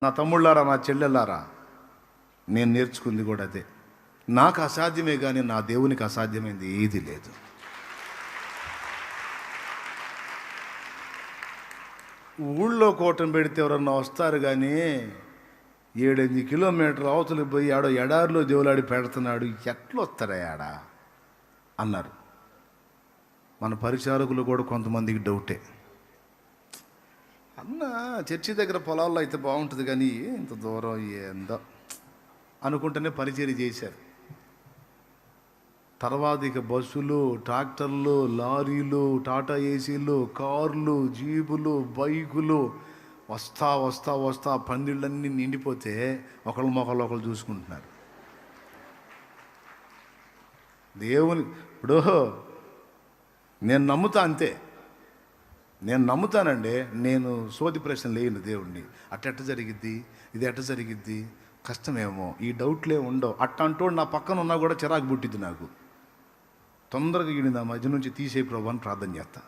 నా తమ్ముళ్ళారా, నా చెల్లెళ్ళారా, నేను నేర్చుకుంది కూడా అదే. నాకు అసాధ్యమే కానీ నా దేవునికి అసాధ్యమైంది ఏది లేదు. ఊళ్ళో కూటం పెడితే ఎవరన్నా వస్తారు కానీ 7-8 కిలోమీటర్లు అవతలికి పోయి ఆడో ఎడారిలో దేవులాడి పెడుతున్నాడు, ఎట్లొస్తాడా ఆడ అన్నారు. మన పరిచారకులు కూడా కొంతమందికి డౌటే. అన్న చర్చి దగ్గర పొలాల్లో అయితే బాగుంటుంది కానీ ఇంత దూరం ఏందో అనుకుంటేనే పరిచర్య చేశారు. తర్వాత ఇక బస్సులు, ట్రాక్టర్లు, లారీలు, టాటా ఏసీలు, కార్లు, జీపులు, బైకులు వస్తా వస్తా వస్తా పందిళ్ళన్నీ నిండిపోతే ఒకళ్ళు చూసుకుంటున్నారు. దేవుని ఇప్పుడు నేను నమ్ముతా అంతే, నేను నమ్ముతానండి. నేను సోది ప్రశ్నలు లేను దేవుణ్ణి. అట్ట జరిగిద్ది, ఇది ఎట్ట జరిగిద్ది, కష్టమేమో, ఈ డౌట్లే ఉండవు. అట్టంటోడు నా పక్కన ఉన్నా కూడా చిరాకు పుట్టిద్ది నాకు. తొందరగా ఈయన నా మధ్య నుంచి తీసే ప్రభు అని ప్రార్థన చేస్తా.